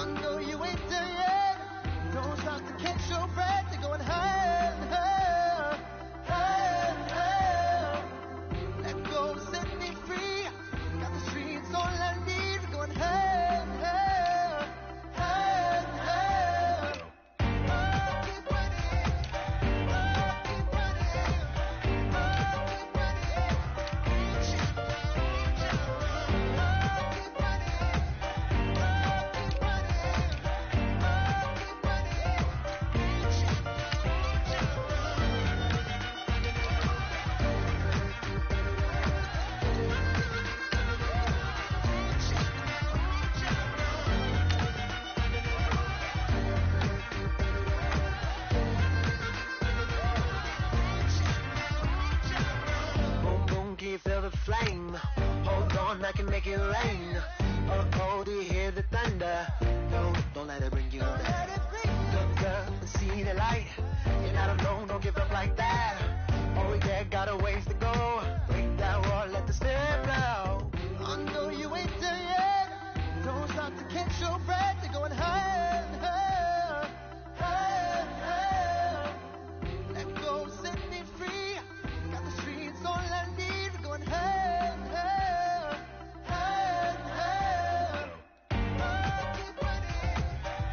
know you ain't there yet. Don't stop to catch your breath. You're going higher and higher, higher and higher. Let go, set me free. Got the streets all I need. We're going higher and higher, higher and higher. Keep running, keep running, keep boom, boom, can you feel the flame? Hold on, I can make it rain. Oh, do you hear the thunder? No, don't let it bring you down. Look up and see the light. You're not alone, don't give up like that. Oh yeah, got a ways to go. Break that wall, let the spirit blow. I know you ain't there yet. Don't stop to catch your breath. You're going higher and higher, higher and higher. Let go, set me free. Got the streets all I need. We're going higher and higher, higher and higher. Keep running, keep running, keep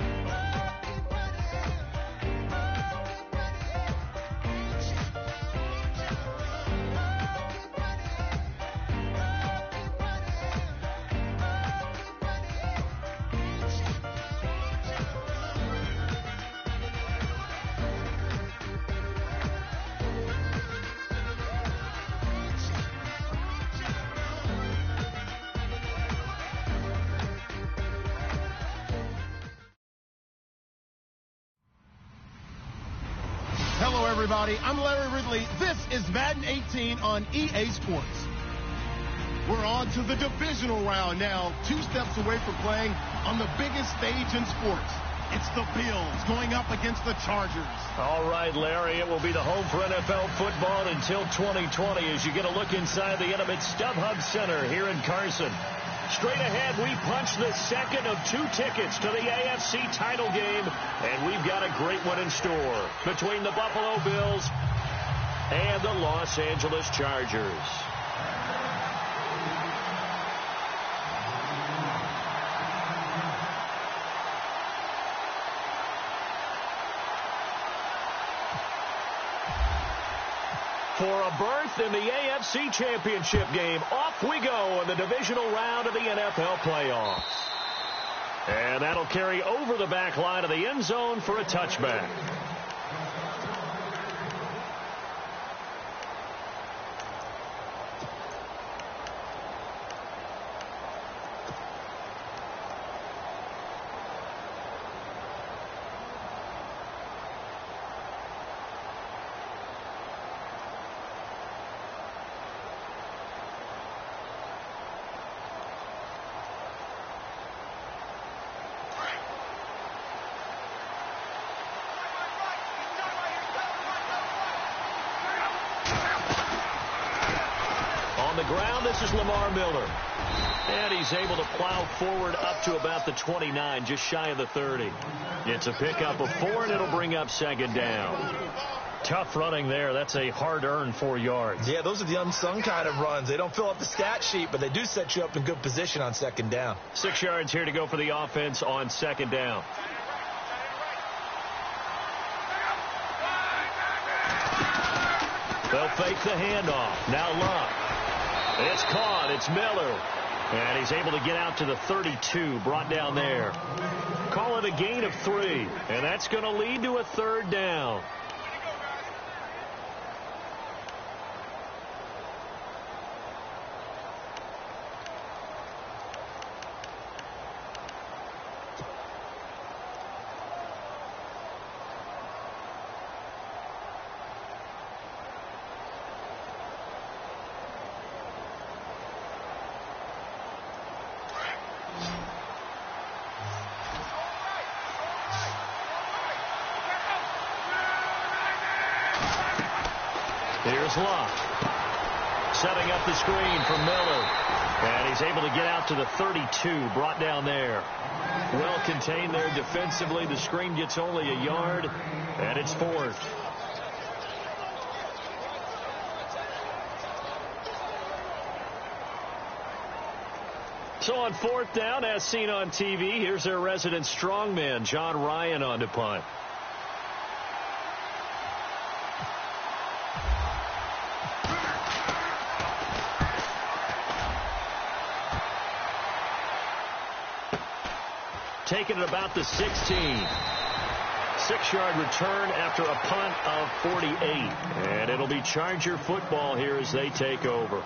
Hello, everybody. I'm Larry Ridley. This is Madden 18 on EA Sports. We're on to the divisional round now, 2 steps away from playing on the biggest stage in sports. It's the Bills going up against the Chargers. All right, Larry, it will be the home for NFL football until 2020 as you get a look inside the Intimate StubHub Center here in Carson. Straight ahead, we punch the second of 2 tickets to the AFC title game, and we've got a great one in store between the Buffalo Bills and the Los Angeles Chargers. For a berth in the AFC Championship game, off we go in the divisional round of the NFL playoffs. And that'll carry over the back line of the end zone for a touchback. On the ground, this is Lamar Miller. And he's able to plow forward up to about the 29, just shy of the 30. It's a pickup of 4, and it'll bring up second down. Tough running there. That's a hard-earned 4 yards. Yeah, those are the unsung kind of runs. They don't fill up the stat sheet, but they do set you up in good position on second down. 6 yards here to go for the offense on second down. They'll fake the handoff. Now Luck. It's caught. It's Miller. And he's able to get out to the 32, brought down there. Call it a gain of 3. And that's going to lead to a third down. Here's Luck. Setting up the screen for Miller. And he's able to get out to the 32, brought down there. Well contained there defensively. The screen gets only a yard, and it's fourth. So on fourth down, as seen on TV, here's their resident strongman, John Ryan, on to punt. Taking it about the 16. 6-yard return after a punt of 48. And it'll be Charger football here as they take over.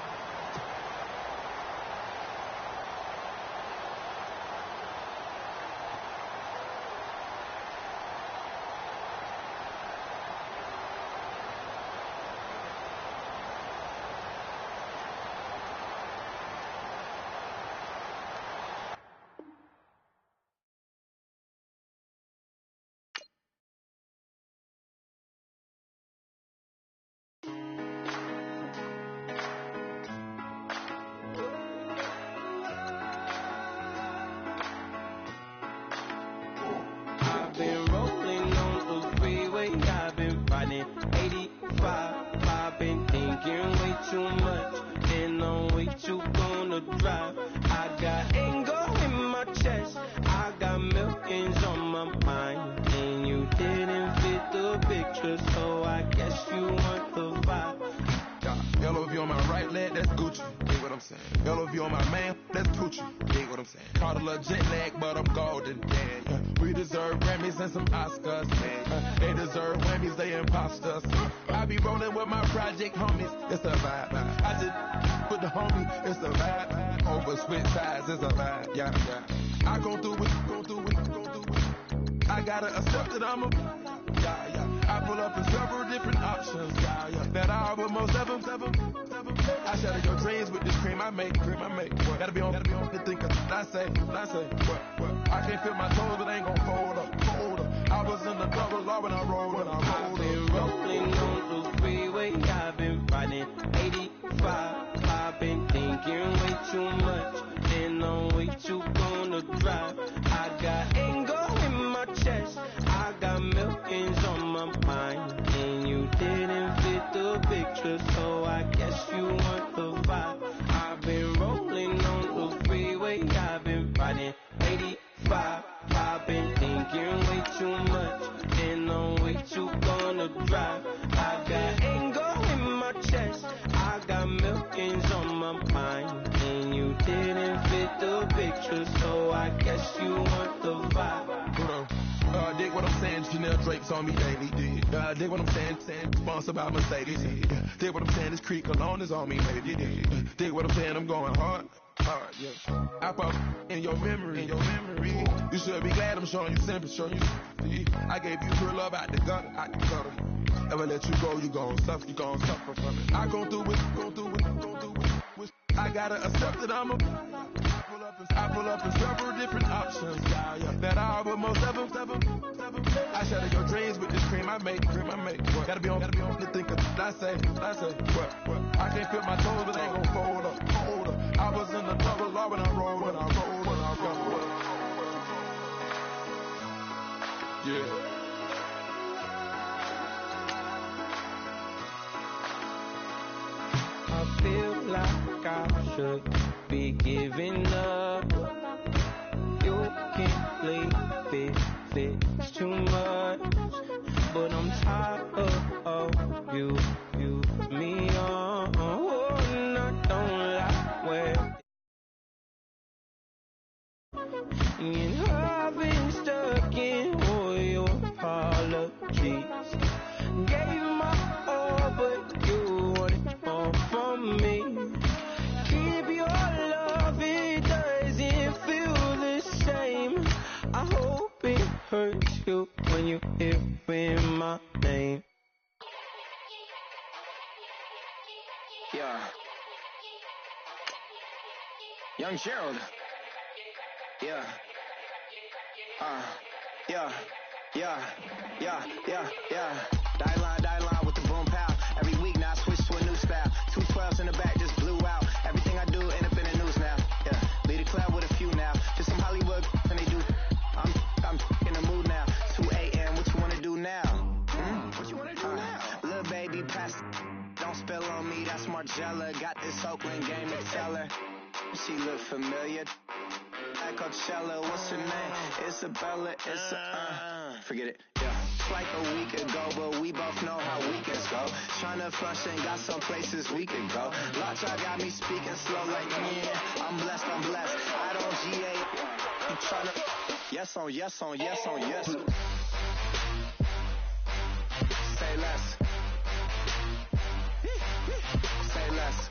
I gotta accept that I'm a I pull up in several different options that I would most ever. I shatter your dreams with this cream I make. Gotta be on the thinker. I say what? I can't feel my toes, but ain't gon' fold up. I was in the double law when I rolled. I've been rolling on the freeway. I've been riding 85. I've been thinking way too much, and I'm way too gonna drive. I got anger in my chest. I got millions on my mind, and you didn't fit the picture, so I guess you want the vibe. I've been rolling on the freeway. I've been riding 85. I've been thinking way too much, and I'm way too gonna drive. I got anger in my chest. I got millions on my mind, and you didn't fit the picture, so I guess you want the vibe. Dig what I'm saying, Chanel drapes on me daily. Dig what I'm saying, sponsored by Mercedes. Dig what I'm saying, this Creek alone is on me, baby. Dig what I'm saying, I'm going hard, yeah. I pop in your memory. You should be glad I'm showing you sympathy. I gave you pure love out the gutter. Never let you go, you gon' suffer from it. I gon' do it. I gotta accept that I'm a I pull up in several different options that I would most ever. I shatter your dreams with this cream I make. Gotta be on the thinker. I say what? I can't feel my toes, but ain't gon' fold up. I was in the double law when I rolled. Yeah. I feel like I should be giving up. You can't leave it's too much. But I'm tired of you, me on. And I don't like where. And I've been stuck in all your apologies. Gave my all, but you wanted more from me. Keep your love, it doesn't feel the same. I hope it hurts you when you hear my name. Yeah. Young Gerald. Yeah. Die line with the boom pow. Every week now I switch to a new style. 212s in the back, just Margella. Got this Oakland game to tell her. She look familiar. At Coachella, what's her name? Isabella, forget it, yeah. Like a week ago, but we both know how weekends go. Tryna flush and got some places we could go. Lots y'all got me speaking slow like, yeah, I'm blessed. I don't GA. You tryna, yes on yes. Say less. Say less.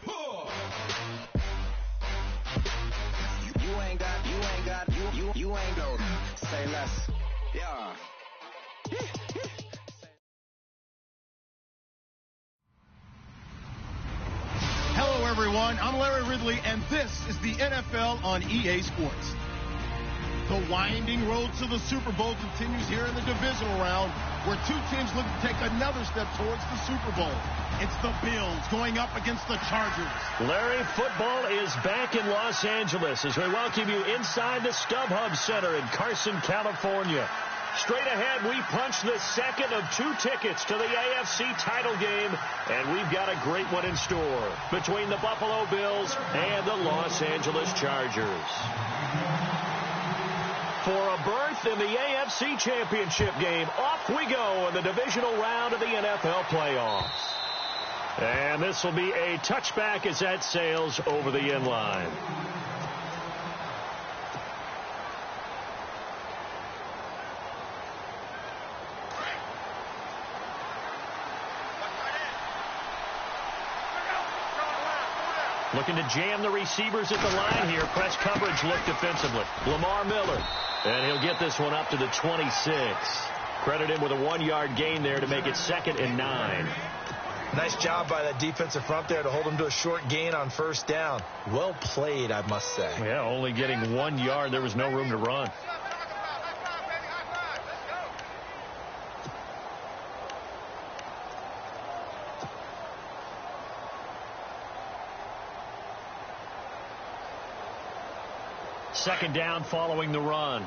You ain't go. Say less. Yeah. Hello, everyone. I'm Larry Ridley, and this is the NFL on EA Sports. The winding road to the Super Bowl continues here in the divisional round, where two teams look to take another step towards the Super Bowl. It's the Bills going up against the Chargers. Larry, football is back in Los Angeles as we welcome you inside the StubHub Center in Carson, California. Straight ahead, we punch the second of two tickets to the AFC title game, and we've got a great one in store between the Buffalo Bills and the Los Angeles Chargers. For a berth in the AFC Championship game, off we go in the divisional round of the NFL playoffs. And this will be a touchback as that sails over the end line. Looking to jam the receivers at the line here. Press coverage look defensively. Lamar Miller. And he'll get this one up to the 26. Credit him with a 1-yard gain there to make it 2nd and 9. Nice job by that defensive front there to hold him to a short gain on first down. Well played, I must say. Yeah, only getting 1 yard. There was no room to run. Second down following the run.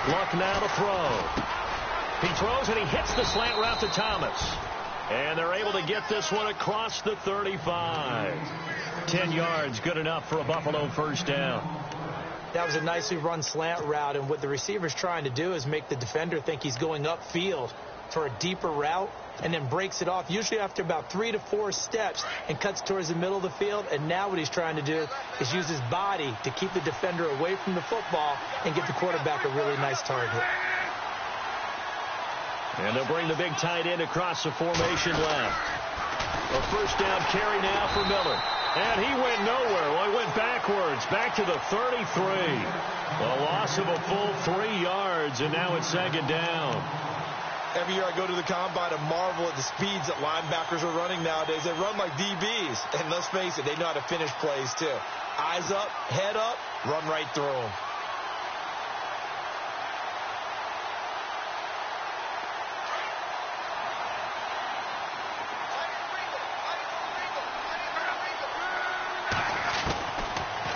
Luck now to throw. He throws and he hits the slant route to Thomas. And they're able to get this one across the 35. 10 yards, good enough for a Buffalo first down. That was a nicely run slant route, and what the receiver's trying to do is make the defender think he's going upfield for a deeper route, and then breaks it off, usually after about 3 to 4 steps, and cuts towards the middle of the field. And now what he's trying to do is use his body to keep the defender away from the football and get the quarterback a really nice target. And they'll bring the big tight end across the formation left. A first down carry now for Miller. And he went nowhere. Well, he went backwards, back to the 33. A loss of a full 3 yards, and now it's 2nd down. Every year I go to the combine and marvel at the speeds that linebackers are running nowadays. They run like DBs. And let's face it, they know how to finish plays too. Eyes up, head up, run right through them.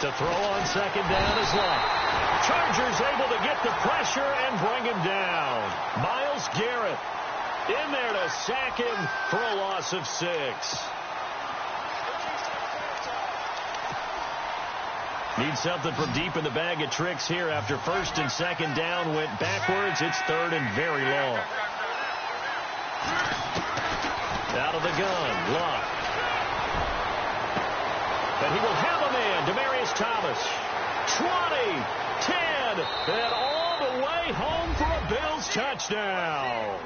To throw on 2nd down is Luck. Chargers able to get the pressure and bring him down. Myles Garrett in there to sack him for a loss of 6. Need something from deep in the bag of tricks here after 1st and 2nd down went backwards. It's 3rd and very long. Out of the gun, Luck. And he will have a man, Demaryius Thomas. 20, 10, and all the way home for a Bills touchdown.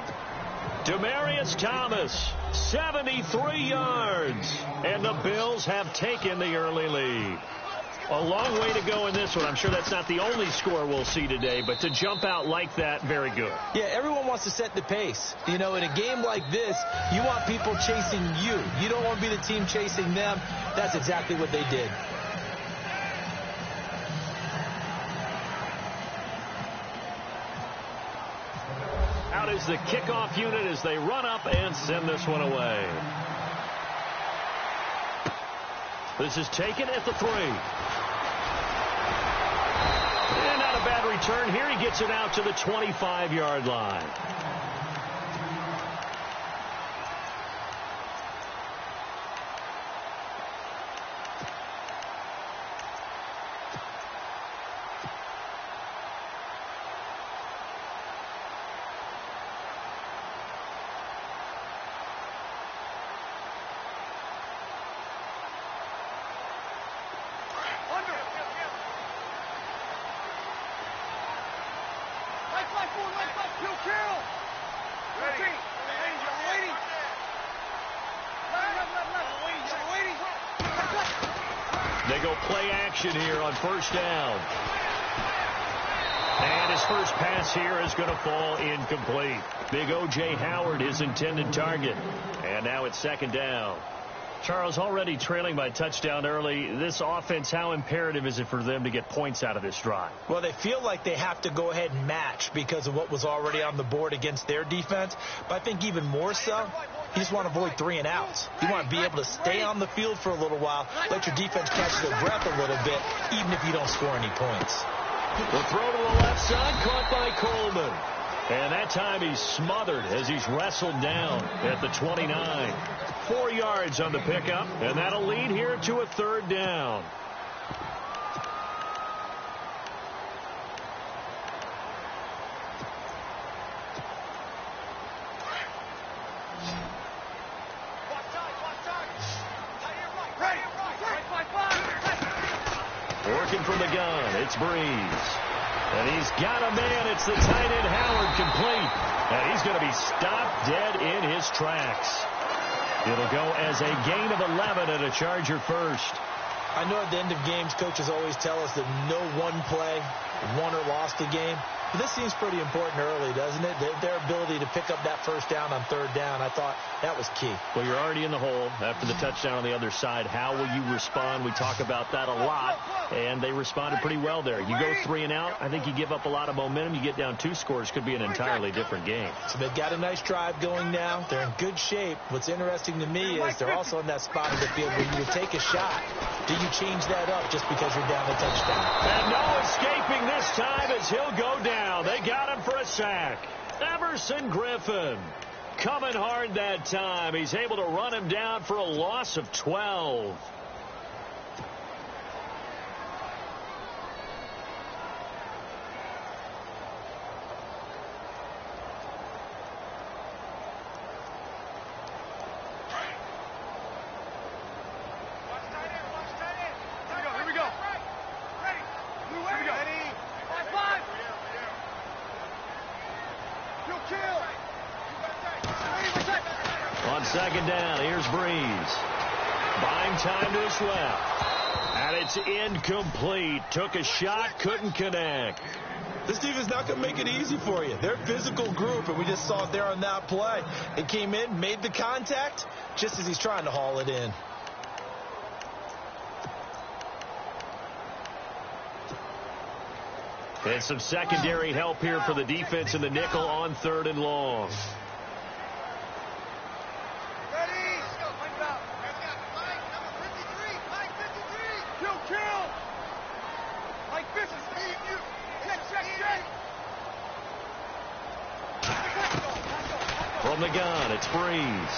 Demaryius Thomas, 73 yards, and the Bills have taken the early lead. A long way to go in this one. I'm sure that's not the only score we'll see today, but to jump out like that, very good. Yeah, everyone wants to set the pace. You know, in a game like this, you want people chasing you. You don't want to be the team chasing them. That's exactly what they did. Out is the kickoff unit as they run up and send this one away. This is taken at the 3. And not a bad return here. He gets it out to the 25-yard line. They go play action here on first down. And his first pass here is going to fall incomplete. Big O.J. Howard, his intended target. And now it's second down. Charles, already trailing by touchdown early. This offense, how imperative is it for them to get points out of this drive? Well, they feel like they have to go ahead and match because of what was already on the board against their defense. But I think even more so, you just want to avoid 3 and outs. You want to be able to stay on the field for a little while, let your defense catch their breath a little bit, even if you don't score any points. The throw to the left side, caught by Coleman. And that time he's smothered as he's wrestled down at the 29. 4 yards on the pickup, and that'll lead here to a third down. Working from the gun, it's Breeze. And he's got a man. It's the tight end, Howard, complete. And he's going to be stopped dead in his tracks. It'll go as a gain of 11 and a Charger first. I know at the end of games, coaches always tell us that no one play won or lost a game. But this seems pretty important early, doesn't it? Their ability to pick up that first down on third down, I thought that was key. Well, you're already in the hole after the touchdown on the other side. How will you respond? We talk about that a lot, and they responded pretty well there. You go 3 and out, I think you give up a lot of momentum. You get down 2 scores, could be an entirely different game. So they've got a nice drive going now. They're in good shape. What's interesting to me is they're also in that spot of the field where you would take a shot. Do you change that up just because you're down a touchdown? And no escaping this time as he'll go down. They got him for a sack. Everson Griffin coming hard that time. He's able to run him down for a loss of 12. Second down, here's Breeze. Buying time to his left. And it's incomplete. Took a shot, couldn't connect. This defense is not going to make it easy for you. They're a physical group, and we just saw it there on that play. It came in, made the contact, just as he's trying to haul it in. And some secondary help here for the defense in the nickel on 3rd and long. From the gun, it's Breeze.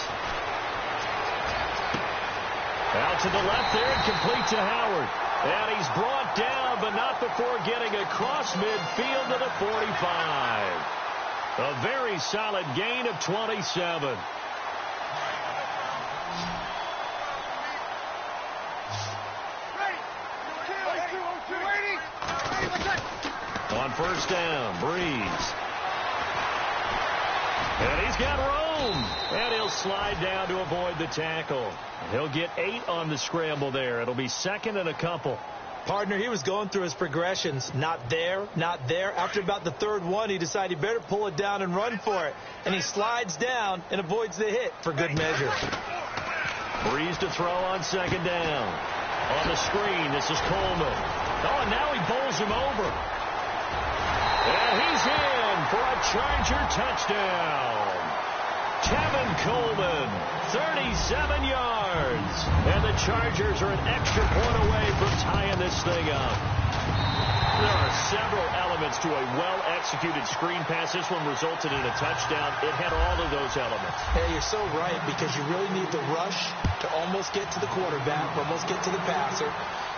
Out to the left there and complete to Howard. And he's brought down, but not before getting across midfield to the 45. A very solid gain of 27. On first down, Breeze. And he's got room. And he'll slide down to avoid the tackle. He'll get 8 on the scramble there. It'll be 2nd and a couple. Partner, he was going through his progressions. Not there, not there. After about the 3rd one, he decided he better pull it down and run for it. And he slides down and avoids the hit for good measure. Breeze to throw on 2nd down. On the screen, this is Coleman. Oh, and now he bowls him over. And he's in for a Charger touchdown. Kevin Coleman, 37 yards. And the Chargers are an extra point away from tying this thing up. There are several elements to a well-executed screen pass. This one resulted in a touchdown. It had all of those elements. Yeah, you're so right, because you really need the rush to almost get to the quarterback, almost get to the passer.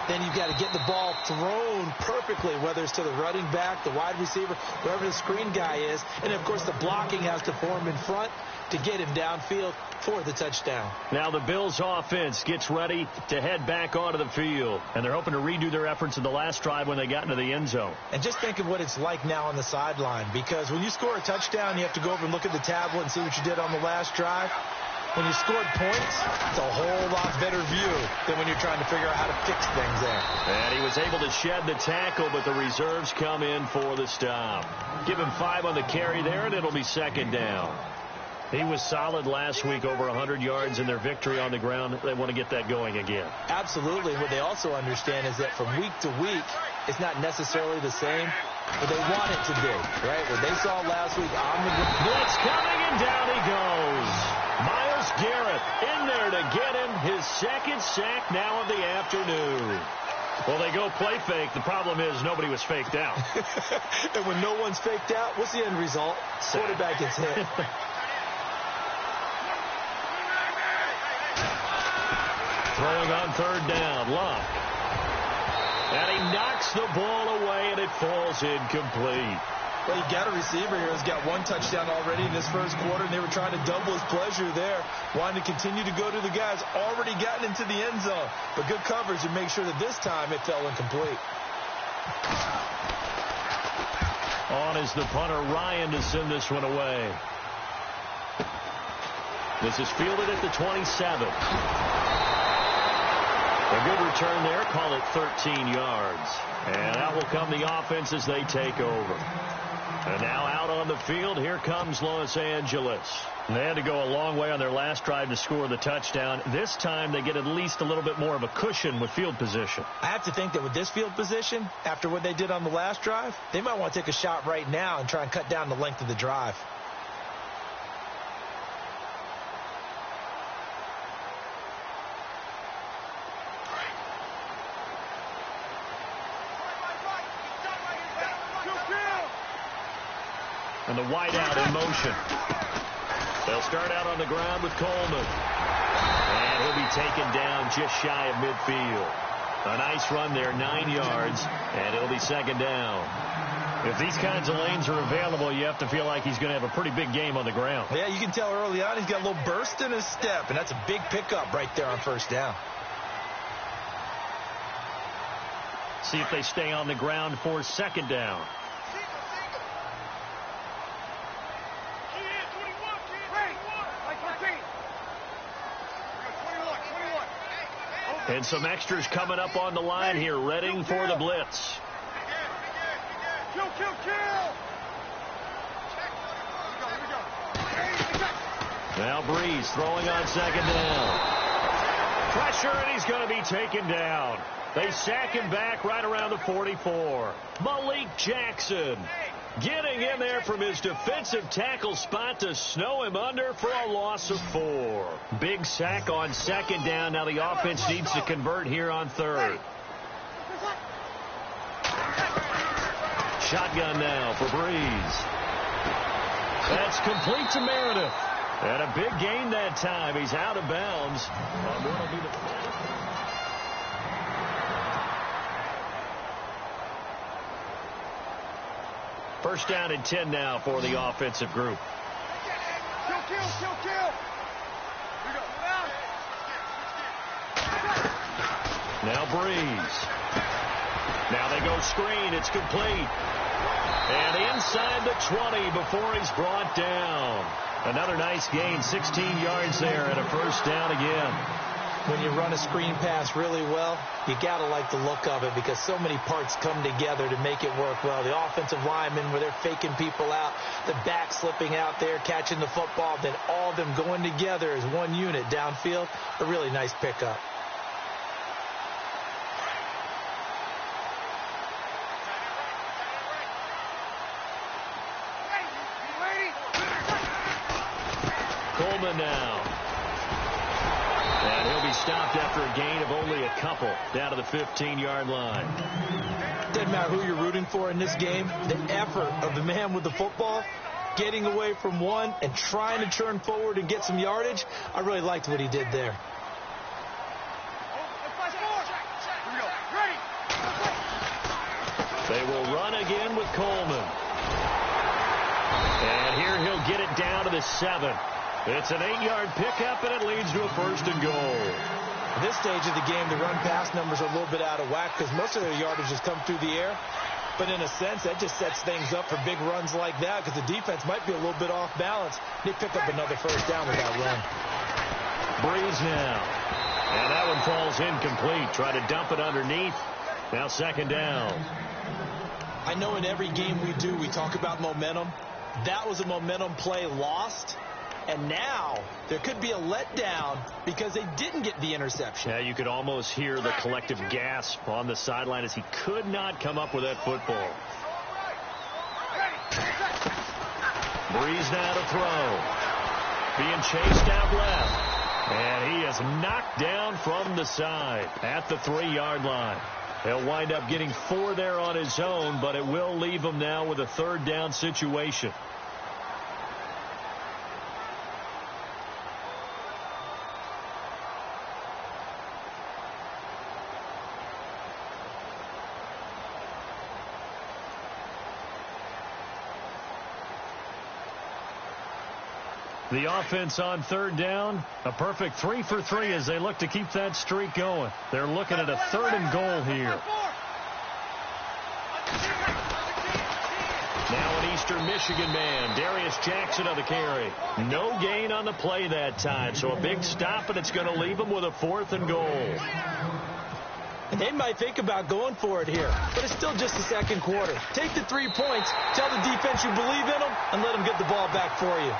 Then you've got to get the ball thrown perfectly, whether it's to the running back, the wide receiver, whoever the screen guy is. And, of course, the blocking has to form in front to get him downfield for the touchdown. Now the Bills offense gets ready to head back onto the field. And they're hoping to redo their efforts in the last drive when they got into the end zone. And just think of what it's like now on the sideline, because when you score a touchdown, you have to go over and look at the tablet and see what you did on the last drive. When you scored points, it's a whole lot better view than when you're trying to figure out how to fix things there. And he was able to shed the tackle, but the reserves come in for the stop. Give him 5 on the carry there, and it'll be second down. He was solid last week, over 100 yards in their victory on the ground. They want to get that going again. Absolutely. What they also understand is that from week to week, it's not necessarily the same, but they want it to be, right? What they saw last week on the blitz coming, and down he goes. Myles Garrett in there to get him his second sack now of the afternoon. Well, they go play fake. The problem is nobody was faked out. And when no one's faked out, what's the end result? Quarterback gets hit. Throwing on third down, Luck. And he knocks the ball away, and it falls incomplete. Well, you got a receiver here who's got 1 touchdown already in this first quarter, and they were trying to double his pleasure there, wanting to continue to go to the guys already gotten into the end zone. But good coverage to make sure that this time it fell incomplete. On is the punter, Ryan, to send this one away. This is fielded at the 27. A good return there. Call it 13 yards. And out will come the offense as they take over. And now out on the field, here comes Los Angeles. They had to go a long way on their last drive to score the touchdown. This time they get at least a little bit more of a cushion with field position. I have to think that with this field position, after what they did on the last drive, they might want to take a shot right now and try and cut down the length of the drive. And the wideout in motion. They'll start out on the ground with Coleman. And he'll be taken down just shy of midfield. A nice run there, 9 yards, and it'll be second down. If these kinds of lanes are available, you have to feel like he's going to have a pretty big game on the ground. Yeah, you can tell early on he's got a little burst in his step, and that's a big pickup right there on first down. See if they stay on the ground for second down. And some extras coming up on the line here, readying for the blitz. Kill! Now Breeze throwing on second down. Pressure, and he's going to be taken down. They sack him back right around the 44. Malik Jackson getting in there from his defensive tackle spot to snow him under for a loss of 4. Big sack on second down. Now the offense needs to convert here on third. Shotgun now for Breeze. That's complete to Meredith. And a big gain that time. He's out of bounds. First down and 10 now for the offensive group. Kill! Now Breeze. Now they go screen. It's complete. And inside the 20 before he's brought down. Another nice gain, 16 yards there, and a first down again. When you run a screen pass really well, you got to like the look of it because so many parts come together to make it work well. The offensive linemen, where they're faking people out, the back slipping out there, catching the football, then all of them going together as one unit downfield. A really nice pickup. Coleman now. And he'll be stopped after a gain of only a couple down to the 15-yard line. Doesn't matter who you're rooting for in this game, the effort of the man with the football, getting away from one and trying to turn forward and get some yardage, I really liked what he did there. They will run again with Coleman. And here he'll get it down to the 7. It's an 8-yard pickup, and it leads to a 1st and goal. At this stage of the game, the run-pass numbers are a little bit out of whack because most of their yardage has come through the air. But in a sense, that just sets things up for big runs like that because the defense might be a little bit off balance. They pick up another 1st down with that run. Breeze now. And that one falls incomplete. Try to dump it underneath. Now 2nd down. I know in every game we do, we talk about momentum. That was a momentum play lost. And now there could be a letdown because they didn't get the interception. Yeah, you could almost hear the collective gasp on the sideline as he could not come up with that football. Breeze now to throw. Being chased out left. And he is knocked down from the side at the 3-yard line. He'll wind up getting 4 there on his own, but it will leave him now with a 3rd down situation. The offense on 3rd down, a perfect 3 for 3 as they look to keep that streak going. They're looking at a 3rd and goal here. Now an Eastern Michigan man, Darius Jackson on the carry. No gain on the play that time, so a big stop, and it's going to leave them with a 4th and goal. And they might think about going for it here, but it's still just the 2nd quarter. Take the 3 points, tell the defense you believe in them, and let them get the ball back for you.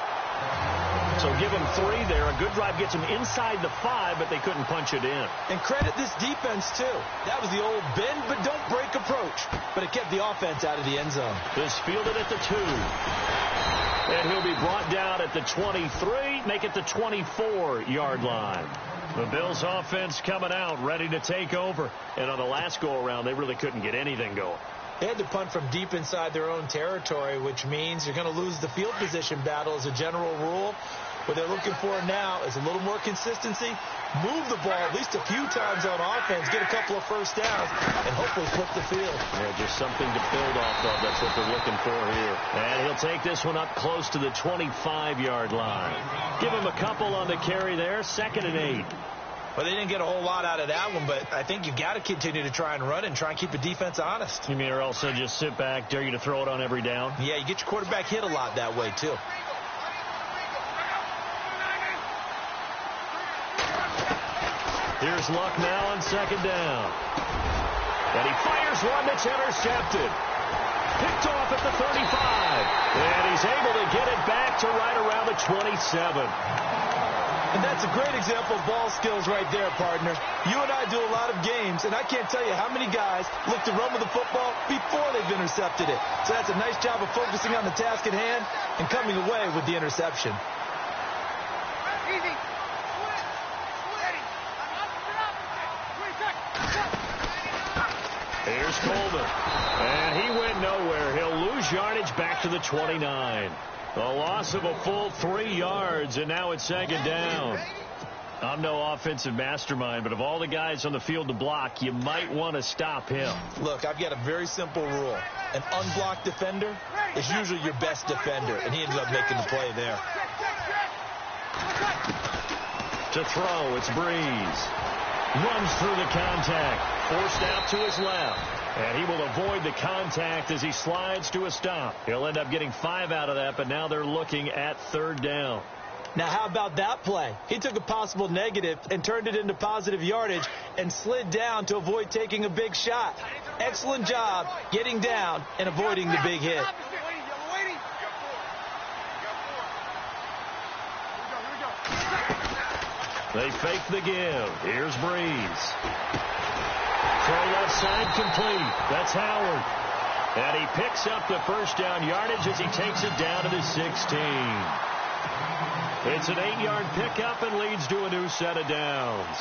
So give them 3 there. A good drive gets them inside the 5, but they couldn't punch it in. And credit this defense, too. That was the old bend but don't break approach. But it kept the offense out of the end zone. This fielded at the 2. And he'll be brought down at the 23, make it the 24-yard line. The Bills offense coming out, ready to take over. And on the last go-around, they really couldn't get anything going. They had to punt from deep inside their own territory, which means you're going to lose the field position battle as a general rule. What they're looking for now is a little more consistency, move the ball at least a few times on offense, get a couple of 1st downs, and hopefully flip the field. Yeah, just something to build off of. That's what they're looking for here. And he'll take this one up close to the 25-yard line. Give him a couple on the carry there, 2nd and 8. Well, they didn't get a whole lot out of that one, but I think you've got to continue to try and run and try and keep the defense honest. You mean or else just sit back, dare you to throw it on every down? Yeah, you get your quarterback hit a lot that way, too. Here's Luck now on 2nd down. And he fires one that's intercepted. Picked off at the 35. And he's able to get it back to right around the 27. And that's a great example of ball skills right there, partner. You and I do a lot of games, and I can't tell you how many guys look to run with the football before they've intercepted it. So that's a nice job of focusing on the task at hand and coming away with the interception. Here's Coleman. And he went nowhere. He'll lose yardage back to the 29. A loss of a full 3 yards, and now it's 2nd down. I'm no offensive mastermind, but of all the guys on the field to block, you might want to stop him. Look, I've got a very simple rule. An unblocked defender is usually your best defender, and he ended up making the play there. To throw, it's Breeze. Runs through the contact. Forced out to his left. And he will avoid the contact as he slides to a stop. He'll end up getting 5 out of that, but now they're looking at 3rd down. Now, how about that play? He took a possible negative and turned it into positive yardage and slid down to avoid taking a big shot. Excellent job getting down and avoiding the big hit. They fake the give. Here's Breeze. Throw left side complete. That's Howard. And he picks up the 1st down yardage as he takes it down to the 16. It's an 8-yard pickup and leads to a new set of downs.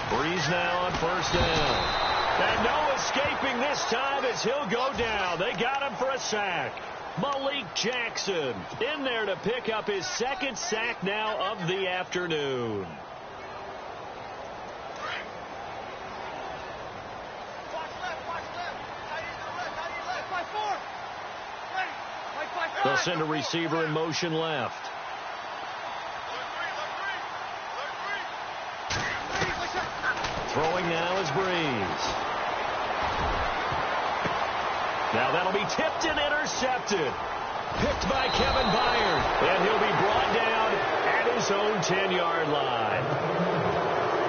Breeze now on first down. And no escaping this time as he'll go down. They got him for a sack. Malik Jackson in there to pick up his second sack now of the afternoon. They'll send a receiver in motion left. Throwing now is Breeze. Now that'll be tipped and intercepted. Picked by Kevin Byard. And he'll be brought down at his own 10-yard line.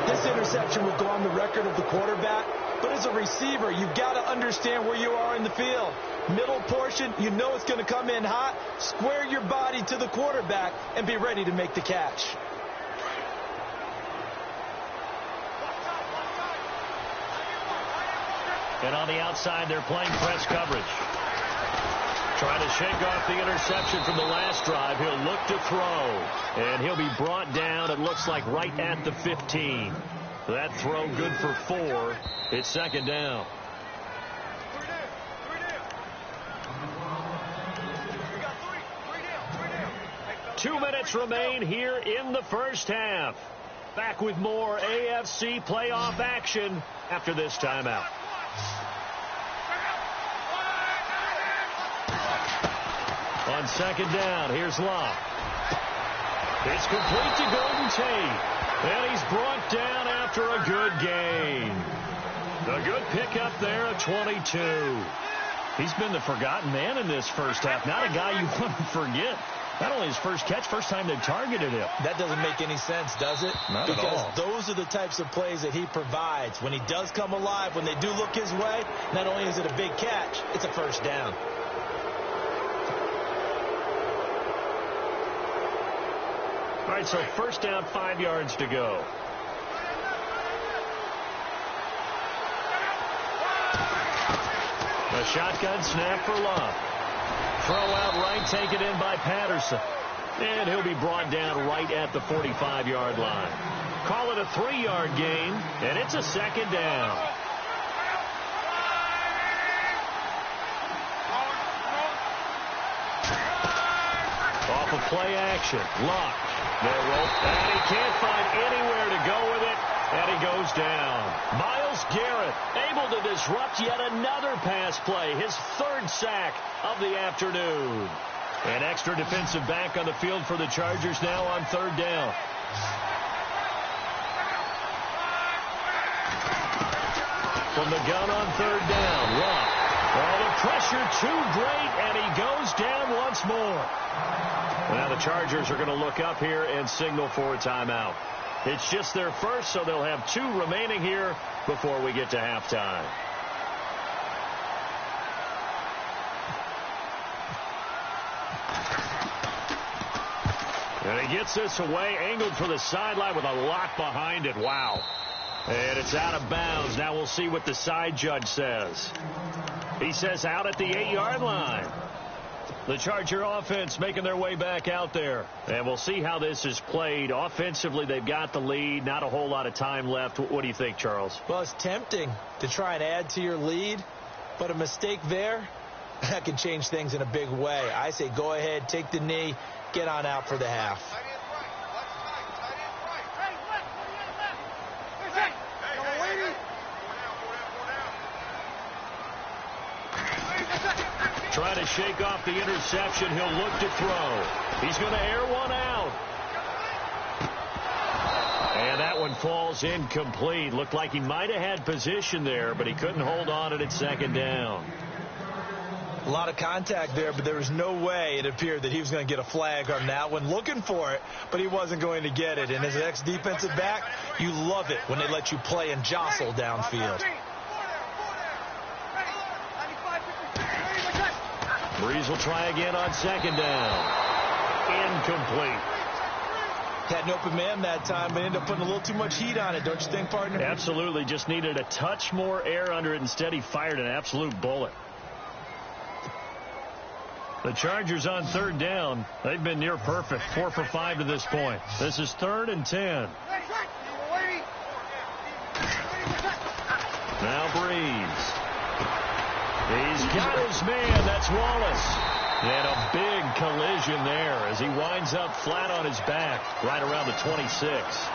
This interception will go on the record of the quarterback. But as a receiver, you've got to understand where you are in the field. Middle portion, you know it's going to come in hot. Square your body to the quarterback and be ready to make the catch. And on the outside, they're playing press coverage. Trying to shake off the interception from the last drive. He'll look to throw. And he'll be brought down, it looks like, right at the 15. That throw good for 4. It's second down. Two minutes remain here in the first half. Back with more AFC playoff action after this timeout. On second down, here's Locke. It's complete to Golden Tate. And he's brought down after a good gain. A good pickup there at 22. He's been the forgotten man in this first half. Not a guy you want to forget. Not only his first catch, first time they targeted him. That doesn't make any sense, does it? Not at all. Because those are the types of plays that he provides. When he does come alive, when they do look his way, not only is it a big catch, it's a first down. All right, so first down, 5 yards to go. A shotgun snap for Locke. Throw out right, taken in by Patterson. And he'll be brought down right at the 45-yard line. Call it a 3-yard gain, and it's a second down. Off of play action, Locke. They'll roll, and he can't find anywhere to go with it, and he goes down. Myles Garrett able to disrupt yet another pass play, his third sack of the afternoon. An extra defensive back on the field for the Chargers now on third down. From the gun on third down, Locke. Oh, the pressure too great, and he goes down once more. Now the Chargers are going to look up here and signal for a timeout. It's just their first, so they'll have 2 remaining here before we get to halftime. And he gets this away, angled for the sideline with a lot behind it. Wow. And it's out of bounds. Now we'll see what the side judge says. He says out at the 8-yard line. The Charger offense making their way back out there. And we'll see how this is played. Offensively, they've got the lead. Not a whole lot of time left. What do you think, Charles? Well, it's tempting to try and add to your lead, but a mistake there, that can change things in a big way. I say go ahead, take the knee, get on out for the half. Trying to shake off the interception. He'll look to throw. He's going to air one out. And that one falls incomplete. Looked like he might have had position there, but he couldn't hold on at second down. A lot of contact there, but there was no way it appeared that he was going to get a flag on that one. Looking for it, but he wasn't going to get it. And as an ex-defensive back, you love it when they let you play and jostle downfield. Breeze will try again on second down. Incomplete. Had an open man that time, but ended up putting a little too much heat on it, don't you think, partner? Absolutely. Just needed a touch more air under it. Instead, he fired an absolute bullet. The Chargers on third down. They've been near perfect. 4 for 5 to this point. This is 3rd and 10. Now Breeze. He's got his man. That's Wallace. And a big collision there as he winds up flat on his back right around the 26.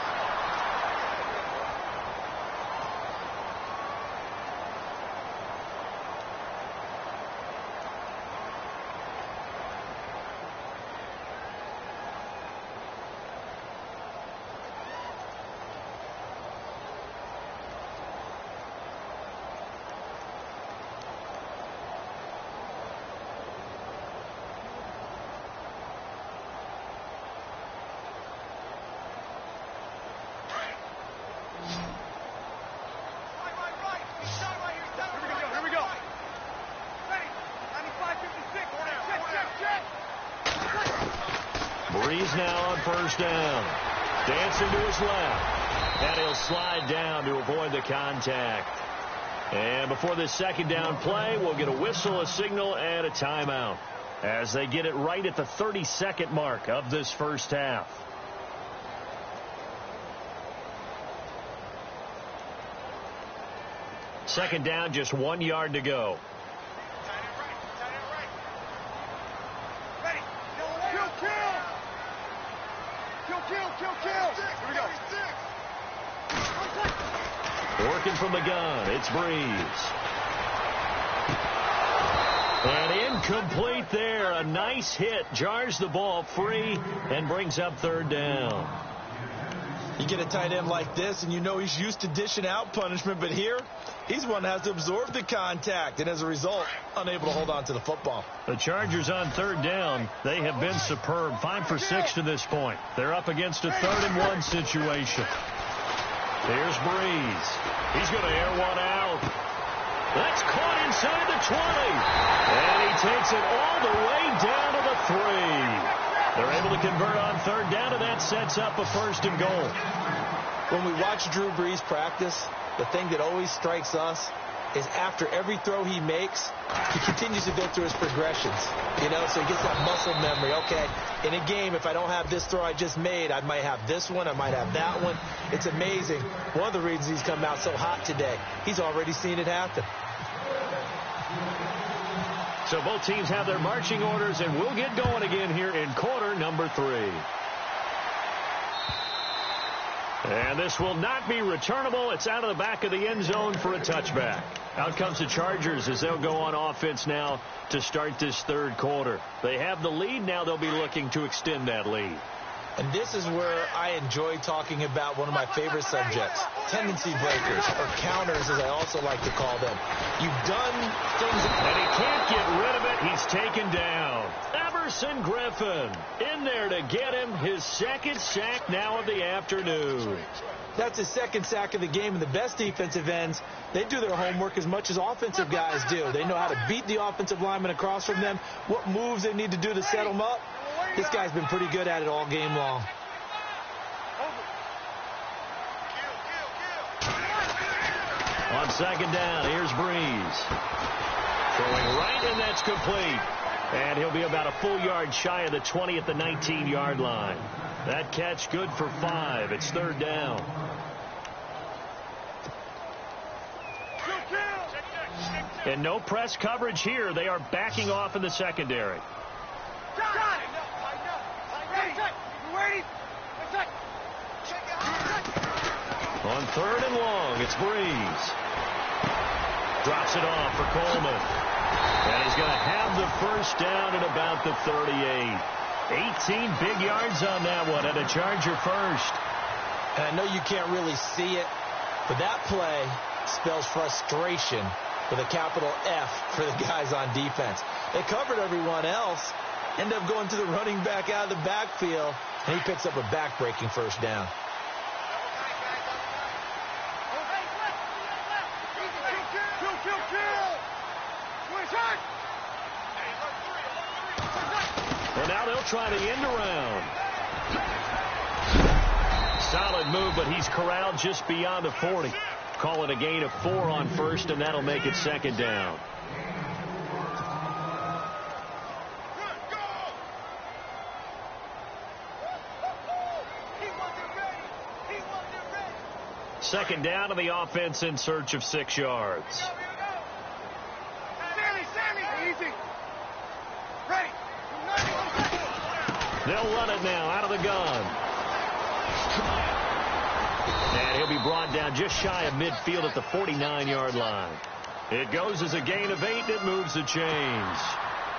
Breeze now on first down. Dancing to his left. And he'll slide down to avoid the contact. And before this second down play, we'll get a whistle, a signal, and a timeout as they get it right at the 30-second mark of this first half. Second down, just 1 yard to go. Working from the gun, it's Breeze. And incomplete there. A nice hit. Jars the ball free and brings up third down. You get a tight end like this, and you know he's used to dishing out punishment, but here, he's one that has to absorb the contact, and as a result, unable to hold on to the football. The Chargers on third down, they have been superb. 5 for 6 to this point. They're up against a 3rd and 1 situation. Here's Breeze. He's going to air one out. That's caught inside the 20. And he takes it all the way down to the 3. They're able to convert on third down, and that sets up a 1st and goal. When we watch Drew Brees practice, the thing that always strikes us is after every throw he makes, he continues to go through his progressions. You know, so he gets that muscle memory. Okay, in a game, if I don't have this throw I just made, I might have this one, I might have that one. It's amazing. One of the reasons he's come out so hot today, he's already seen it happen. So both teams have their marching orders, and we'll get going again here in quarter number 3. And this will not be returnable. It's out of the back of the end zone for a touchback. Out comes the Chargers as they'll go on offense now to start this third quarter. They have the lead. Now they'll be looking to extend that lead. And this is where I enjoy talking about one of my favorite subjects, tendency breakers, or counters as I also like to call them. You've done things, and he can't get rid of it. He's taken down. Everson Griffin in there to get him his 2nd sack now of the afternoon. That's his 2nd sack of the game, and the best defensive ends, they do their homework as much as offensive guys do. They know how to beat the offensive lineman across from them, what moves they need to do to set them up. This guy's been pretty good at it all game long. On second down, here's Breeze. Throwing right, and that's complete. And he'll be about a full yard shy of the 20 at the 19-yard line. That catch good for 5. It's third down. And no press coverage here. They are backing off in the secondary. On third and long, it's Breeze. Drops it off for Coleman. And he's going to have the first down at about the 38. 18 big yards on that one, and a Charger first. And I know you can't really see it, but that play spells frustration with a capital F for the guys on defense. They covered everyone else, end up going to the running back out of the backfield, and he picks up a back-breaking first down. Well, now they'll try the end around. Solid move, but he's corralled just beyond the 40. Call it a gain of 4 on first, and that'll make it second down. second down, and the offense in search of 6 yards. Easy. Ready. They'll run it now out of the gun. And he'll be brought down just shy of midfield at the 49-yard line. It goes as a gain of 8. It moves the chains.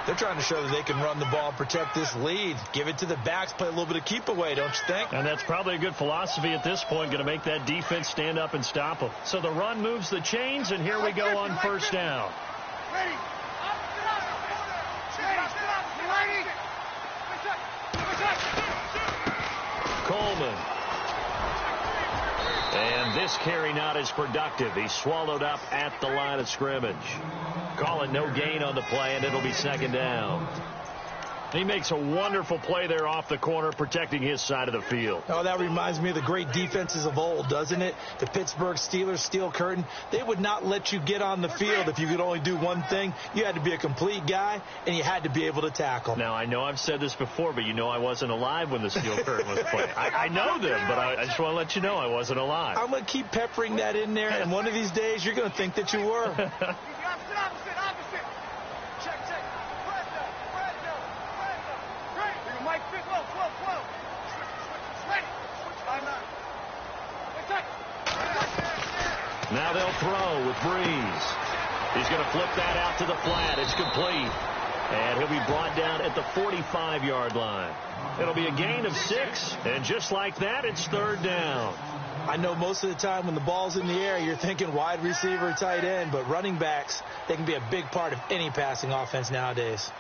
They're trying to show that they can run the ball and protect this lead. Give it to the backs, play a little bit of keep away, don't you think? And that's probably a good philosophy at this point, going to make that defense stand up and stop them. So the run moves the chains, and here we go on first down. Ready. Coleman. And this carry not as productive. He's swallowed up at the line of scrimmage. Call it no gain on the play, and it'll be second down. He makes a wonderful play there off the corner, protecting his side of the field. Oh, that reminds me of the great defenses of old, doesn't it? The Pittsburgh Steelers, Steel Curtain. They would not let you get on the field if you could only do one thing. You had to be a complete guy, and you had to be able to tackle. Now, I know I've said this before, but you know I wasn't alive when the Steel Curtain was playing. I know them, but I just want to let you know I wasn't alive. I'm going to keep peppering that in there, and one of these days you're going to think that you were. Opposite. Mike, flow. Ready. Now they'll throw with Breeze. He's going to flip that out to the flat. It's complete. And he'll be brought down at the 45-yard line. It'll be a gain of 6. And just like that, it's third down. I know most of the time when the ball's in the air, you're thinking wide receiver, tight end. But running backs, they can be a big part of any passing offense nowadays.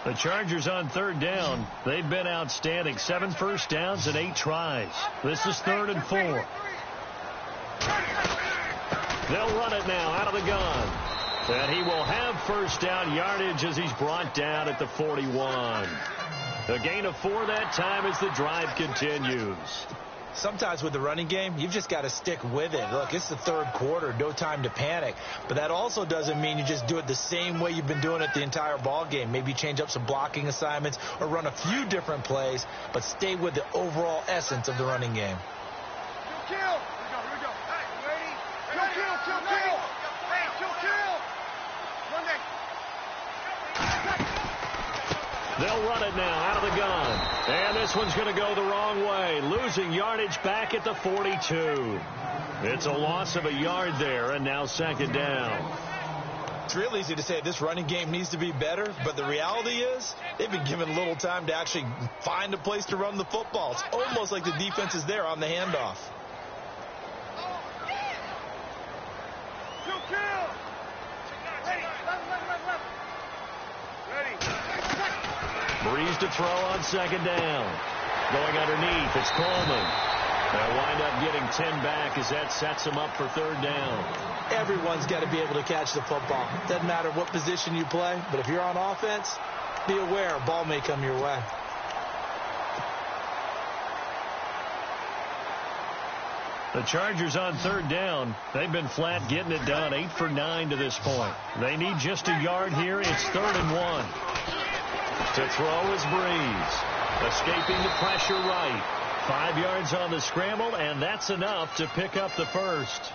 The Chargers on third down. They've been outstanding. 7 first downs and 8 tries. This is 3rd and 4. They'll run it now out of the gun. And he will have first down yardage as he's brought down at the 41. A gain of 4 that time as the drive continues. Sometimes with the running game, you've just got to stick with it. Look, it's the third quarter, no time to panic. But that also doesn't mean you just do it the same way you've been doing it the entire ball game. Maybe change up some blocking assignments or run a few different plays, but stay with the overall essence of the running game. Kill. Here we go. Hey, ready? Kill. Hey, kill. Run that. They'll run it now out of the gun. And this one's going to go the wrong way. Losing yardage back at the 42. It's a loss of a yard there, and now second down. It's real easy to say this running game needs to be better, but the reality is they've been given little time to actually find a place to run the football. It's almost like the defense is there on the handoff. Kill. Ready. Breeze to throw on second down. Going underneath, it's Coleman. They'll wind up getting 10 back as that sets them up for third down. Everyone's got to be able to catch the football. Doesn't matter what position you play, but if you're on offense, be aware a ball may come your way. The Chargers on third down. They've been flat getting it done. 8 for 9 to this point. They need just a yard here. It's 3rd and 1. To throw is Breeze. Escaping the pressure right. 5 yards on the scramble, and that's enough to pick up the first.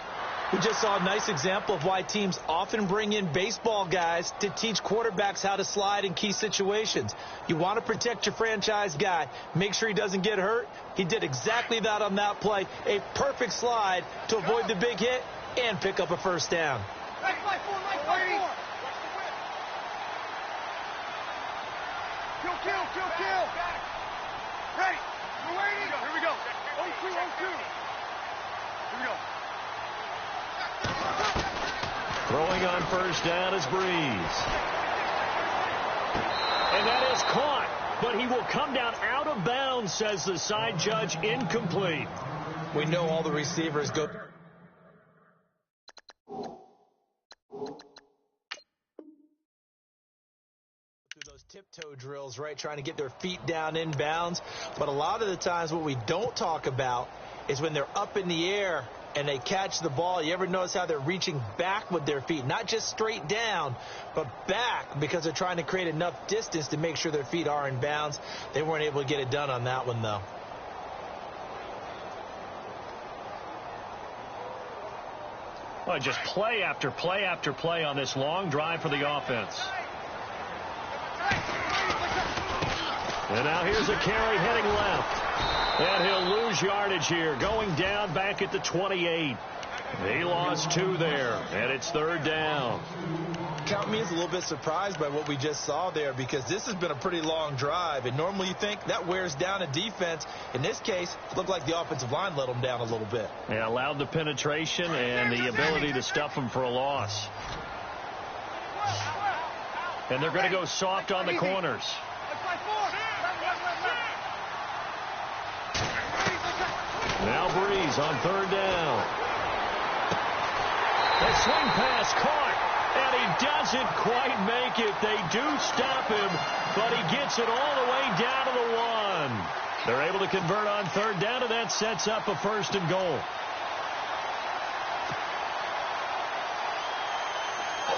We just saw a nice example of why teams often bring in baseball guys to teach quarterbacks how to slide in key situations. You want to protect your franchise guy. Make sure he doesn't get hurt. He did exactly that on that play. A perfect slide to avoid the big hit and pick up a first down. Like four. Kill. Ready. We're waiting. Here we go. 0-2. Here we go. Throwing on first down is Breeze. And that is caught, but he will come down out of bounds, says the side judge. Incomplete. We know all the receivers go those tiptoe drills, right, trying to get their feet down inbounds. But a lot of the times what we don't talk about is when they're up in the air and they catch the ball, you ever notice how they're reaching back with their feet? Not just straight down, but back, because they're trying to create enough distance to make sure their feet are in bounds. They weren't able to get it done on that one, though. Well, just play after play after play on this long drive for the offense. And now here's a carry heading left. And he'll lose yardage here, going down back at the 28. He lost 2 there, and it's 3rd down. Count me as a little bit surprised by what we just saw there, because this has been a pretty long drive, and normally you think that wears down a defense. In this case, it looked like the offensive line let them down a little bit. Yeah, allowed the penetration and the ability to stuff them for a loss. And they're going to go soft on the corners. Now Breeze on 3rd down. A swing pass caught, and he doesn't quite make it. They do stop him, but he gets it all the way down to the 1. They're able to convert on 3rd down, and that sets up a 1st and goal.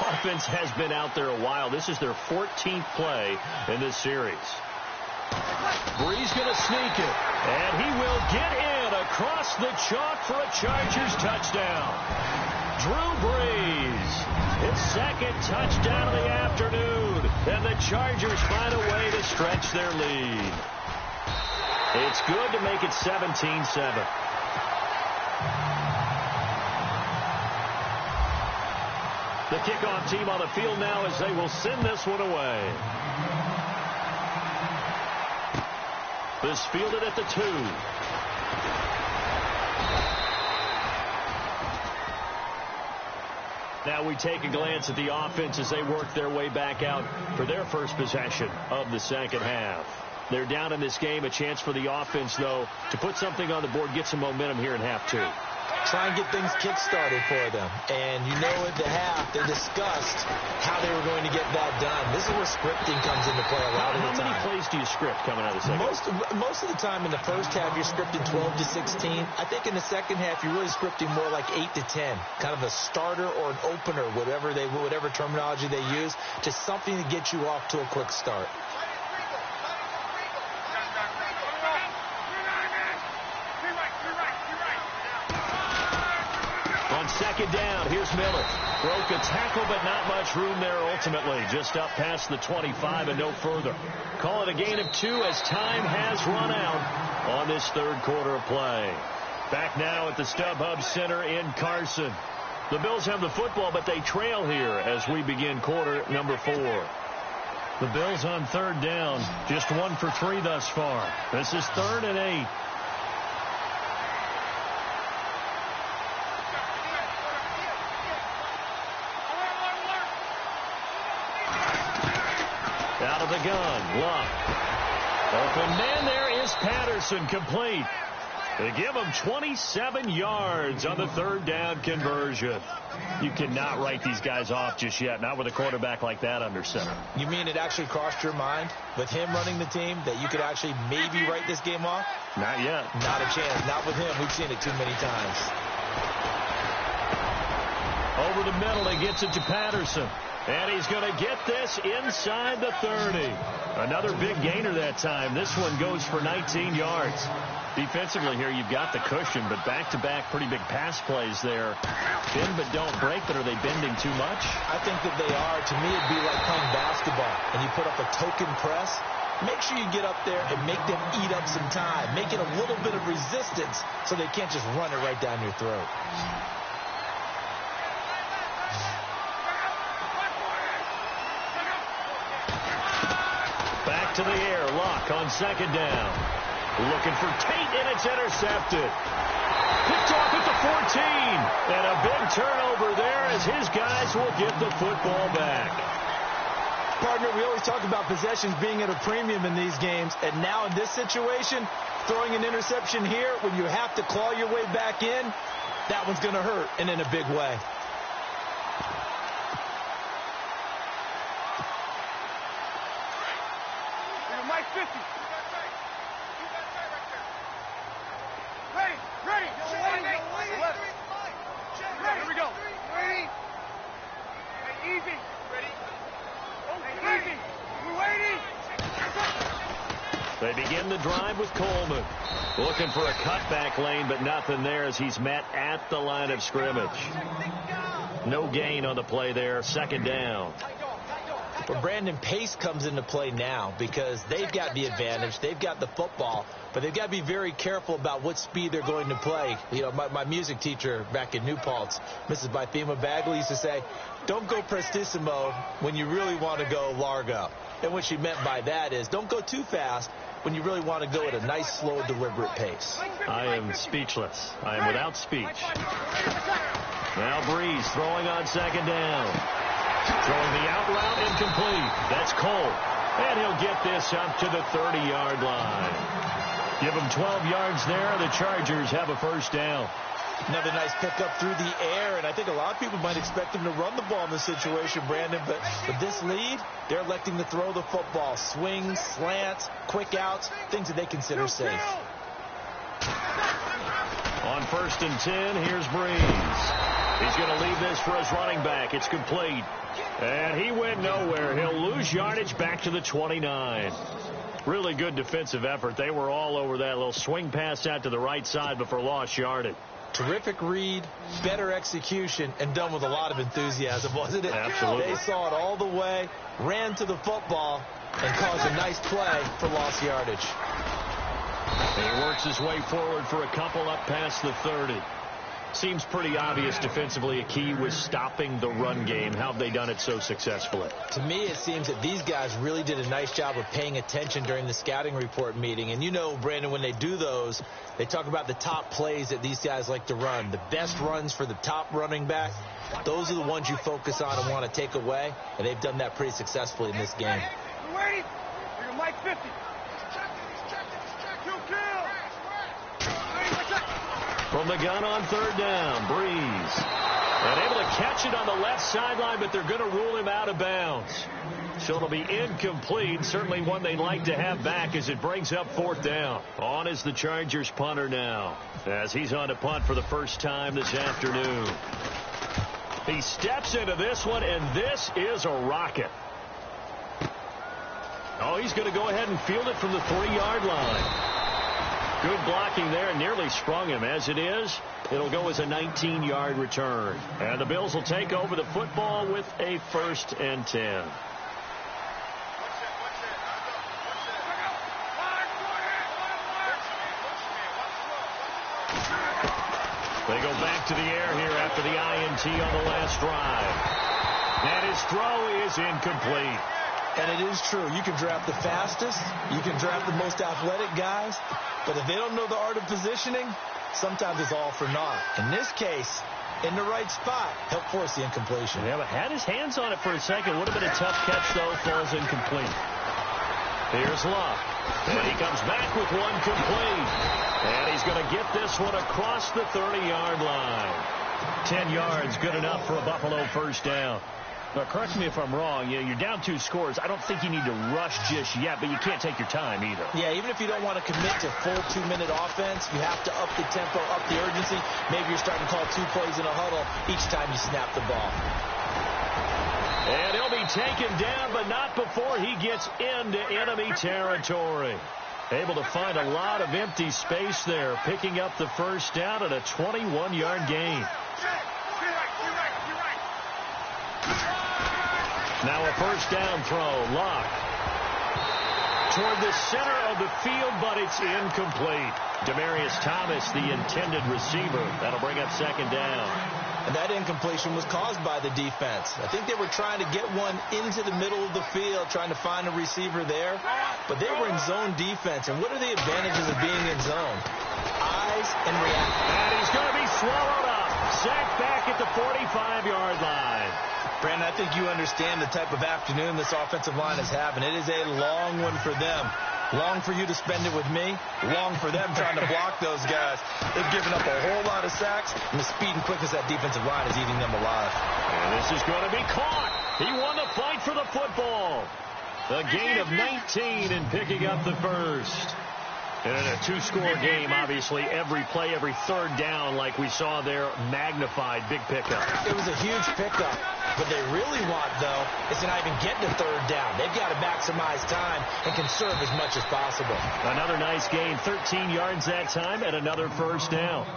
Offense has been out there a while. This is their 14th play in this series. Breeze going to sneak it, and he will get in across the chalk for a Chargers touchdown. Drew Brees, his 2nd touchdown of the afternoon, and the Chargers find a way to stretch their lead. It's good to make it 17-7. The kickoff team on the field now as they will send this one away. This fielded at the 2. Now we take a glance at the offense as they work their way back out for their first possession of the second half. They're down in this game. A chance for the offense, though, to put something on the board, get some momentum here in half 2. Try and get things kick-started for them. And you know at the half, they discussed how they were going to get that done. This is where scripting comes into play a lot of the time. How many plays do you script coming out of the second? Most of the time in the first half, you're scripting 12 to 16. I think in the second half, you're really scripting more like 8 to 10. Kind of a starter or an opener, whatever terminology they use, just something to get you off to a quick start. On 2nd down, here's Miller. Broke a tackle, but not much room there ultimately. Just up past the 25 and no further. Call it a gain of 2 as time has run out on this 3rd quarter of play. Back now at the StubHub Center in Carson. The Bills have the football, but they trail here as we begin quarter number 4. The Bills on 3rd down, just 1 for 3 thus far. This is 3rd and 8. Out of the gun, Luck. Open man there is Patterson, complete. They give him 27 yards on the 3rd down conversion. You cannot write these guys off just yet, not with a quarterback like that under center. You mean it actually crossed your mind with him running the team that you could actually maybe write this game off? Not yet. Not a chance. Not with him. We've seen it too many times. Over the middle, he gets it to Patterson. And he's going to get this inside the 30. Another big gainer that time. This one goes for 19 yards. Defensively here, you've got the cushion, but back-to-back pretty big pass plays there. Bend but don't break, but are they bending too much? I think that they are. To me, it'd be like playing basketball, and you put up a token press. Make sure you get up there and make them eat up some time. Make it a little bit of resistance so they can't just run it right down your throat. Back to the air. Luck on 2nd down. Looking for Tate, and it's intercepted. Picked off at the 14. And a big turnover there as his guys will get the football back. Partner, we always talk about possessions being at a premium in these games. And now in this situation, throwing an interception here when you have to claw your way back in, that one's going to hurt, and in a big way. Mike 50. Ready. 11. They begin the drive with Coleman. Looking for a cutback lane, but nothing there as he's met at the line of scrimmage. No gain on the play there. Second down. But Brandon, pace comes into play now because they've got the advantage. They've got the football, but they've got to be very careful about what speed they're going to play. You know, my music teacher back in New Paltz, Mrs. Bythema Bagley, used to say, don't go prestissimo when you really want to go largo. And what she meant by that is don't go too fast when you really want to go at a nice, slow, deliberate pace. I am speechless. I am without speech. Now Breeze throwing on second down. Throwing the out route incomplete. That's Cole. And he'll get this up to the 30-yard line. Give him 12 yards there. The Chargers have a first down. Another nice pickup through the air, and I think a lot of people might expect him to run the ball in this situation, Brandon, but with this lead, they're electing to throw the football. Swings, slants, quick outs, things that they consider safe. On 1st and 10, here's Breeze. He's going to leave this for his running back. It's complete. And he went nowhere. He'll lose yardage back to the 29. Really good defensive effort. They were all over that little swing pass out to the right side, but for lost yardage. Terrific read, better execution, and done with a lot of enthusiasm, wasn't it? Absolutely. They saw it all the way, ran to the football, and caused a nice play for lost yardage. He works his way forward for a couple up past the 30. Seems pretty obvious defensively a key was stopping the run game. How have they done it so successfully? To me, it seems that these guys really did a nice job of paying attention during the scouting report meeting. And you know, Brandon, when they do those, they talk about the top plays that these guys like to run. The best runs for the top running back, those are the ones you focus on and want to take away. And they've done that pretty successfully in this game. We're waiting. You're Mike 50. From the gun on 3rd down, Breeze. And able to catch it on the left sideline, but they're going to rule him out of bounds. So it'll be incomplete. Certainly one they'd like to have back as it brings up 4th down. On is the Chargers punter now, as he's on to punt for the first time this afternoon. He steps into this one, and this is a rocket. Oh, he's going to go ahead and field it from the 3-yard line. Good blocking there, nearly sprung him. As it is, it'll go as a 19-yard return. And the Bills will take over the football with a 1st and 10. They go back to the air here after the INT on the last drive. And his throw is incomplete. And it is true. You can draft the fastest. You can draft the most athletic guys. But if they don't know the art of positioning, sometimes it's all for naught. In this case, in the right spot, helped force the incompletion. Yeah, but had his hands on it for a second. Would have been a tough catch, though. Falls incomplete. Here's Luck. And he comes back with one complete. And he's going to get this one across the 30-yard line. 10 yards, good enough for a Buffalo first down. Now, correct me if I'm wrong. You're down 2 scores. I don't think you need to rush just yet, but you can't take your time either. Yeah, even if you don't want to commit to full 2-minute offense, you have to up the tempo, up the urgency. Maybe you're starting to call 2 plays in a huddle each time you snap the ball. And he'll be taken down, but not before he gets into enemy territory. Able to find a lot of empty space there, picking up the first down at a 21-yard gain. Now a first down throw. Luck toward the center of the field, but it's incomplete. Demaryius Thomas, the intended receiver. That'll bring up second down. And that incompletion was caused by the defense. I think they were trying to get one into the middle of the field, trying to find a receiver there. But they were in zone defense. And what are the advantages of being in zone? Eyes and reaction. And he's going to be swallowed up. Sacked back at the 45-yard line. Brandon, I think you understand the type of afternoon this offensive line is having. It is a long one for them. Long for you to spend it with me. Long for them trying to block those guys. They've given up a whole lot of sacks, and the speed and quickness of that defensive line is eating them alive. And this is going to be caught. He won the fight for the football. A gain of 19 and picking up the first. And in a two-score game, obviously, every play, every third down, like we saw there, magnified, big pickup. It was a huge pickup. What they really want, though, is to not even get to third down. They've got to maximize time and conserve as much as possible. Another nice gain, 13 yards that time, and another first down.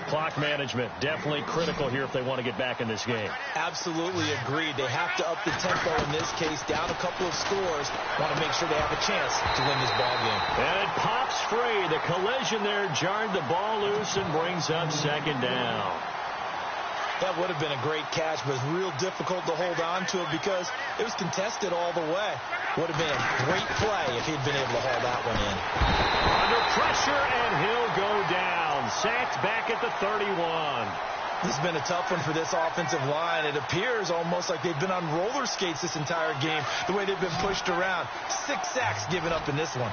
Clock management, definitely critical here if they want to get back in this game. Absolutely agreed. They have to up the tempo in this case, down a couple of scores. Want to make sure they have a chance to win this ball game. And it pops free. The collision there jarred the ball loose and brings up second down. That would have been a great catch, but it's real difficult to hold on to it because it was contested all the way. Would have been a great play if he'd been able to haul that one in. Under pressure, and he'll go down. Sacked back at the 31. This has been a tough one for this offensive line. It appears almost like they've been on roller skates this entire game, the way they've been pushed around. 6 sacks given up in this one.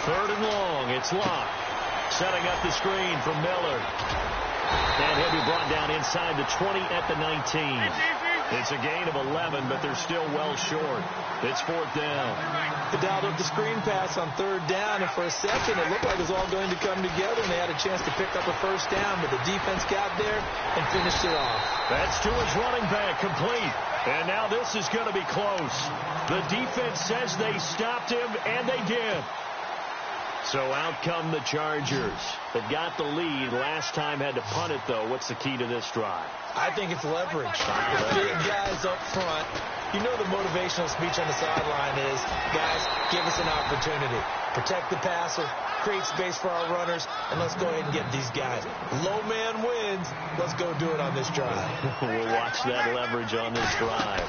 Third and long. It's Locke. Setting up the screen for Miller. And he'll be brought down inside the 20 at the 19. It's a gain of 11, but they're still well short. It's fourth down. They dialed up the screen pass on third down, and for a second it looked like it was all going to come together, and they had a chance to pick up a first down, but the defense got there and finished it off. That's to his running back, complete. And now this is going to be close. The defense says they stopped him, and they did. So out come the Chargers. They've got the lead. Last time had to punt it, though. What's the key to this drive? I think it's leverage. The big guys up front. You know the motivational speech on the sideline is, guys, give us an opportunity. Protect the passer, create space for our runners, and let's go ahead and get these guys. Low man wins. Let's go do it on this drive. We'll watch that leverage on this drive.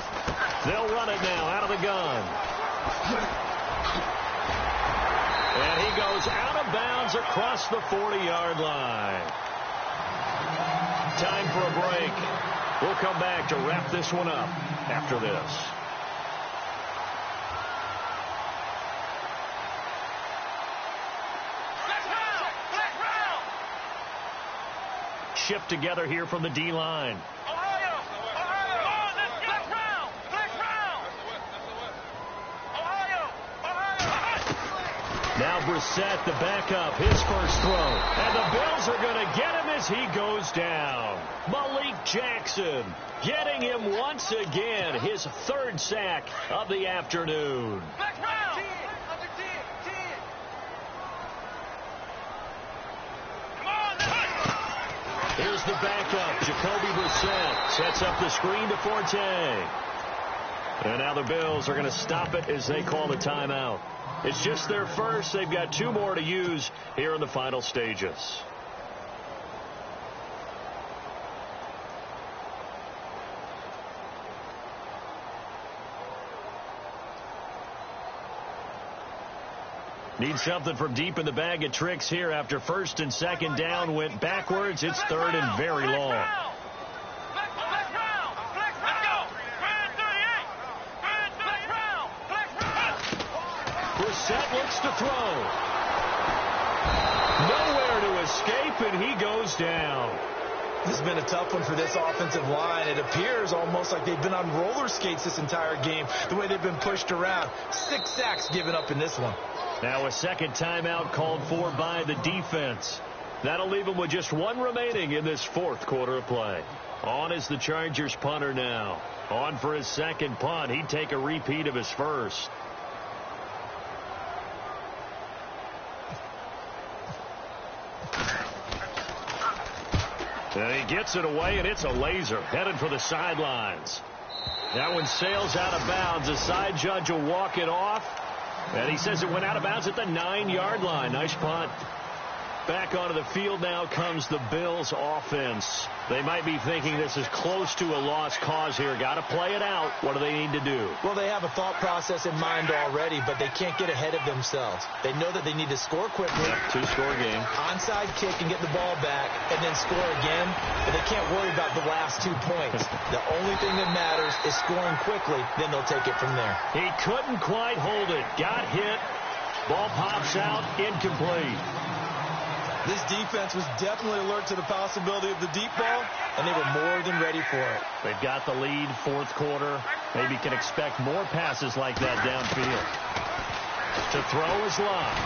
They'll run it now out of the gun. And he goes out of bounds across the 40-yard line. Time for a break. We'll come back to wrap this one up after this. Shipped together here from the D-line. Now Brissett, the backup, his first throw. And the Bills are going to get him as he goes down. Malik Jackson getting him once again, his third sack of the afternoon. Here's the backup, Jacoby Brissett. Sets up the screen to Forte. And now the Bills are going to stop it as they call the timeout. It's just their first. They've got 2 more to use here in the final stages. Need something from deep in the bag of tricks here after first and second down went backwards. It's third and very long. Brissett looks to throw. Nowhere to escape, and he goes down. This has been a tough one for this offensive line. It appears almost like they've been on roller skates this entire game, the way they've been pushed around. 6 sacks given up in this one. Now a second timeout called for by the defense. That'll leave them with just 1 remaining in this fourth quarter of play. On is the Chargers punter now. On for his second punt. He'd take a repeat of his first. And he gets it away, and it's a laser. Headed for the sidelines. That one sails out of bounds. The side judge will walk it off. And he says it went out of bounds at the 9-yard line. Nice punt. Back onto the field now comes the Bills offense. They might be thinking this is close to a lost cause here. Got to play it out. What do they need to do? Well, they have a thought process in mind already, but they can't get ahead of themselves. They know that they need to score quickly. Yep, 2-score game. Onside kick and get the ball back and then score again. But they can't worry about the last 2 points. The only thing that matters is scoring quickly. Then they'll take it from there. He couldn't quite hold it. Got hit. Ball pops out. Incomplete. This defense was definitely alert to the possibility of the deep ball, and they were more than ready for it. They've got the lead, fourth quarter. Maybe can expect more passes like that downfield. To throw is Love.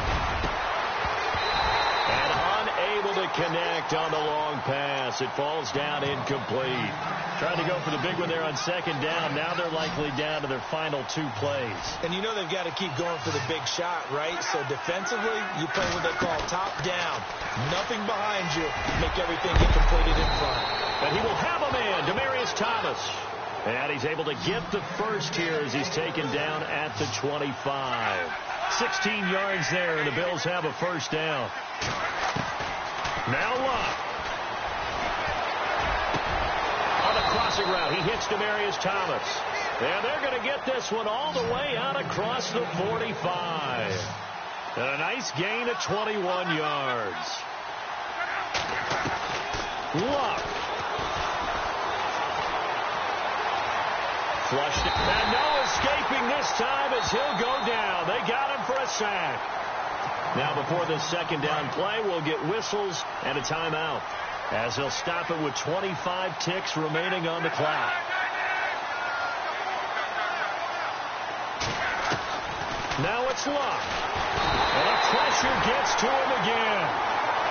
And unable to connect on the long pass. It falls down incomplete. Trying to go for the big one there on second down. Now they're likely down to their final 2 plays. And you know they've got to keep going for the big shot, right? So defensively, you play what they call top down. Nothing behind you. Make everything get completed in front. And he will have a man, Demaryius Thomas. And he's able to get the first here as he's taken down at the 25. 16 yards there, and the Bills have a first down. Now Love. On the crossing route, he hits Demaryius Thomas. And they're going to get this one all the way out across the 45. And a nice gain of 21 yards. Love. Flushed it. And no escaping this time as he'll go down. They got him for a sack. Now before this second down play, we'll get whistles and a timeout as he'll stop it with 25 ticks remaining on the clock. Now it's Love. And the pressure gets to him again.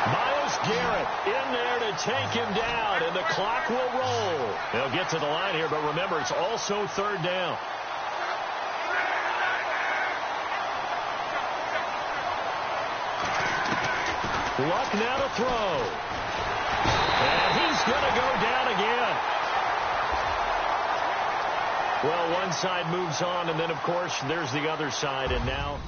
Myles Garrett in there to take him down, and the clock will roll. They'll get to the line here, but remember, it's also third down. Luck now to throw. And he's going to go down again. Well, one side moves on, and then, of course, there's the other side, and now...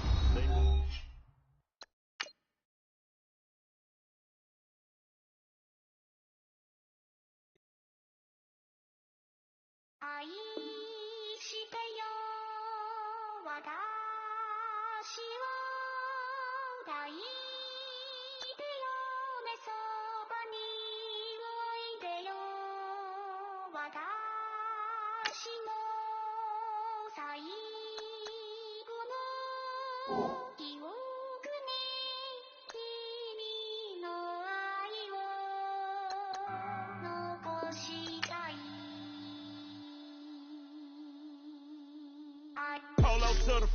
Polo to the